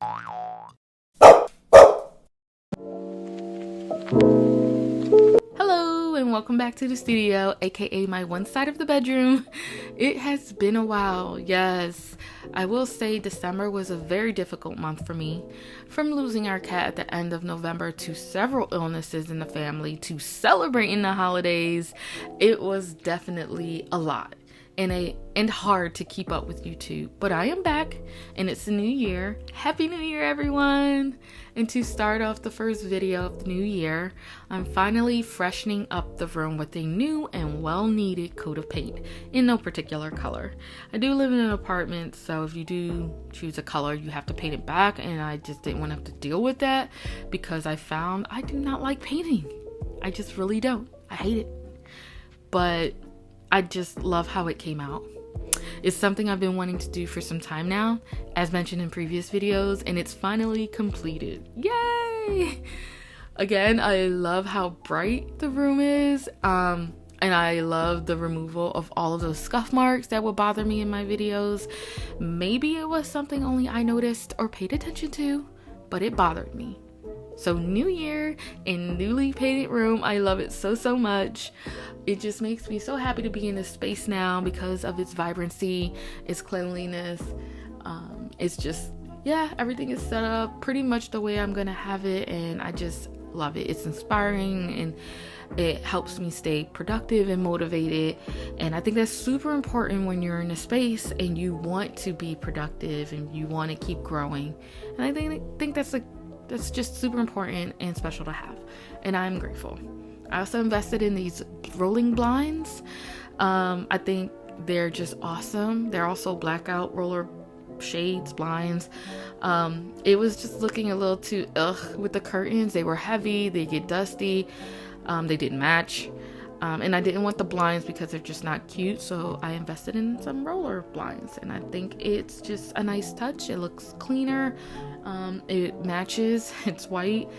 Hello and welcome back to the studio, aka my one side of the bedroom. It has been a while, yes. I will say December was a very difficult month for me. From losing our cat at the end of November to several illnesses in the family to celebrating the holidays, it was definitely a lot. And hard to keep up with YouTube. But I am back and it's a new year. Happy New Year, everyone! And to start off the first video of the new year, I'm finally freshening up the room with a new and well-needed coat of paint in no particular color. I do live in an apartment, so if you do choose a color, you have to paint it back, and I just didn't want to have to deal with that because I found I do not like painting. I just really don't. I hate it. But I just love how it came out. It's something I've been wanting to do for some time now, as mentioned in previous videos, and it's finally completed. Yay! Again, I love how bright the room is, and I love the removal of all of those scuff marks that would bother me in my videos. Maybe it was something only I noticed or paid attention to, but it bothered me. So new year and newly painted room, I love it so much. It just makes me so happy to be in this space now because of its vibrancy, its cleanliness. It's just, yeah, everything is set up pretty much the way I'm gonna have it, and I just love it. It's inspiring and it helps me stay productive and motivated, and I think that's super important when you're in a space and you want to be productive and you want to keep growing. And I think that's just super important and special to have, and I'm grateful. I also invested in these rolling blinds. I think they're just awesome. They're also blackout roller shades blinds. It was just looking a little too with the curtains. They were heavy, they get dusty, they didn't match, and I didn't want the blinds because they're just not cute, so I invested in some roller blinds, and I think it's just a nice touch. It looks cleaner, it matches, it's white,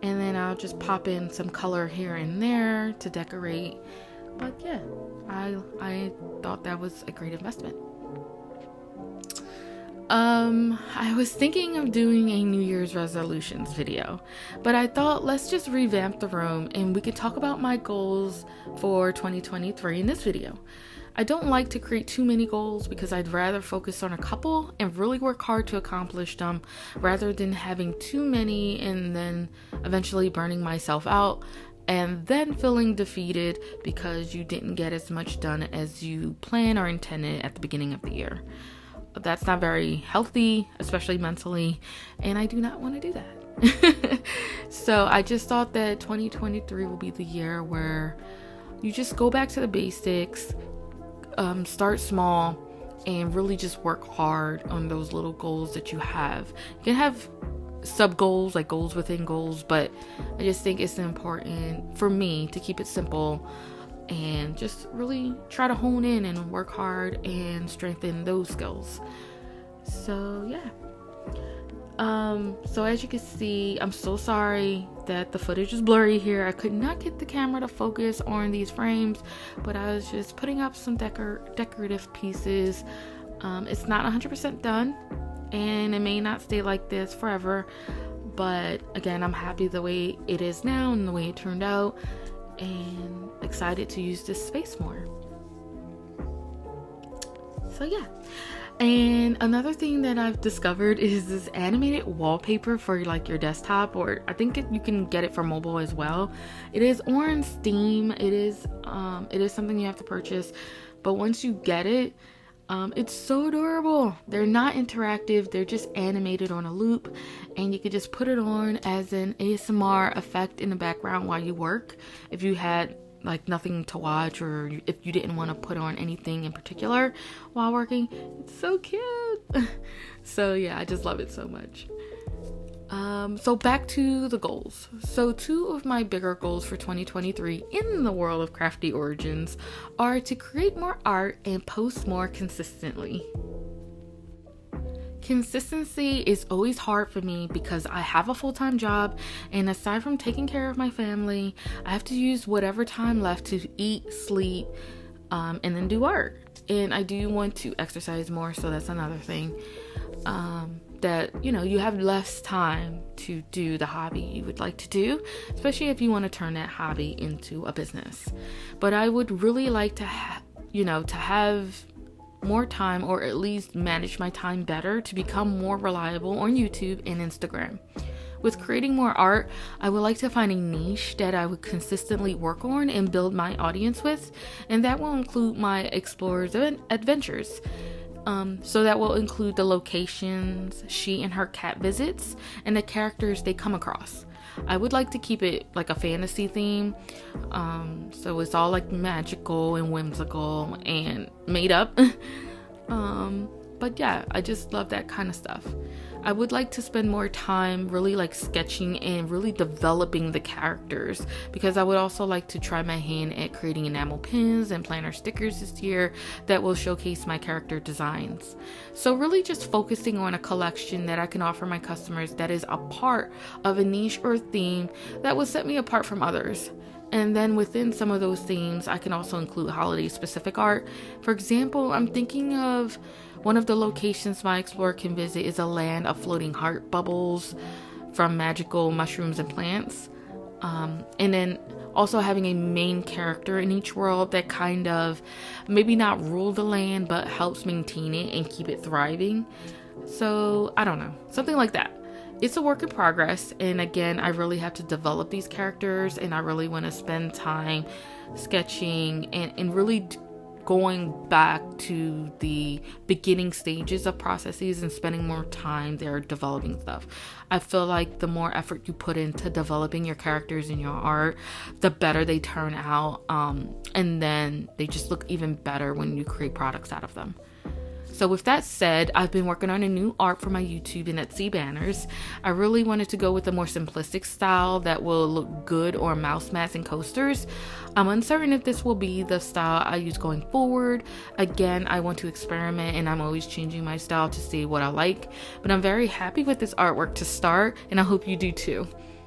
and then I'll just pop in some color here and there to decorate. But yeah, I thought that was a great investment. I was thinking of doing a New Year's resolutions video, but I thought let's just revamp the room and we could talk about my goals for 2023 in this video. I don't like to create too many goals because I'd rather focus on a couple and really work hard to accomplish them rather than having too many and then eventually burning myself out and then feeling defeated because you didn't get as much done as you planned or intended at the beginning of the year. That's not very healthy, especially mentally, and I do not want to do that. So I just thought that 2023 will be the year where you just go back to the basics, start small, and really just work hard on those little goals that you have. You can have sub goals, like goals within goals, but I just think it's important for me to keep it simple and just really try to hone in and work hard and strengthen those skills. So yeah. So as you can see, I'm so sorry that the footage is blurry here. I could not get the camera to focus on these frames, but I was just putting up some decorative pieces. It's not 100% done, and it may not stay like this forever, but again, I'm happy the way it is now and the way it turned out, and excited to use this space more. So yeah. And another thing that I've discovered is this animated wallpaper for like your desktop, or I think you can get it for mobile as well. It is on Steam. It is something you have to purchase, but once you get it, it's so adorable. They're not interactive, they're just animated on a loop, and you could just put it on as an ASMR effect in the background while you work if you had like nothing to watch, or if you didn't want to put on anything in particular while working. It's so cute. So yeah, I just love it so much. So back to the goals. So 2 of my bigger goals for 2023 in the world of Crafty origins are to create more art and post more consistently. Consistency is always hard for me because I have a full-time job, and aside from taking care of my family, I have to use whatever time left to eat, sleep, and then do art. And I do want to exercise more, so that's another thing. that, you know, you have less time to do the hobby you would like to do, especially if you want to turn that hobby into a business. But I would really like to to have more time, or at least manage my time better, to become more reliable on YouTube and Instagram. With creating more art, I would like to find a niche that I would consistently work on and build my audience with, and that will include my explorers adventures. So that will include the locations she and her cat visits and the characters they come across. I would like to keep it like a fantasy theme, so it's all like magical and whimsical and made up. But yeah, I just love that kind of stuff. I would like to spend more time really like sketching and really developing the characters, because I would also like to try my hand at creating enamel pins and planner stickers this year that will showcase my character designs. So really just focusing on a collection that I can offer my customers that is a part of a niche or theme that will set me apart from others. And then within some of those themes, I can also include holiday specific art. For example, I'm thinking of one of the locations my explorer can visit is a land of floating heart bubbles from magical mushrooms and plants. And then also having a main character in each world that kind of maybe not rule the land, but helps maintain it and keep it thriving. So I don't know, something like that. It's a work in progress, and again, I really have to develop these characters, and I really want to spend time sketching and really going back to the beginning stages of processes and spending more time there developing stuff. I feel like the more effort you put into developing your characters in your art, the better they turn out, and then they just look even better when you create products out of them. So with that said, I've been working on a new art for my YouTube and Etsy banners. I really wanted to go with a more simplistic style that will look good on mouse mats and coasters. I'm uncertain if this will be the style I use going forward. Again, I want to experiment, and I'm always changing my style to see what I like. But I'm very happy with this artwork to start, and I hope you do too.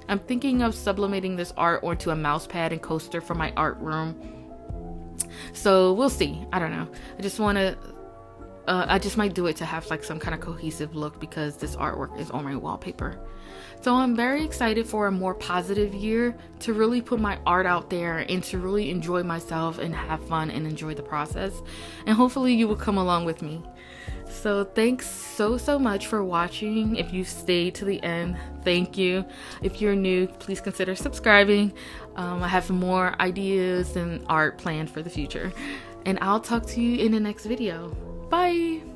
I'm thinking of sublimating this art onto a mouse pad and coaster for my art room. So we'll see. I don't know. I just might do it to have like some kind of cohesive look, because this artwork is on my wallpaper. So I'm very excited for a more positive year, to really put my art out there and to really enjoy myself and have fun and enjoy the process. And hopefully you will come along with me. So thanks so much for watching. If you stayed to the end, thank you. If you're new, please consider subscribing. I have more ideas and art planned for the future. And I'll talk to you in the next video. Bye!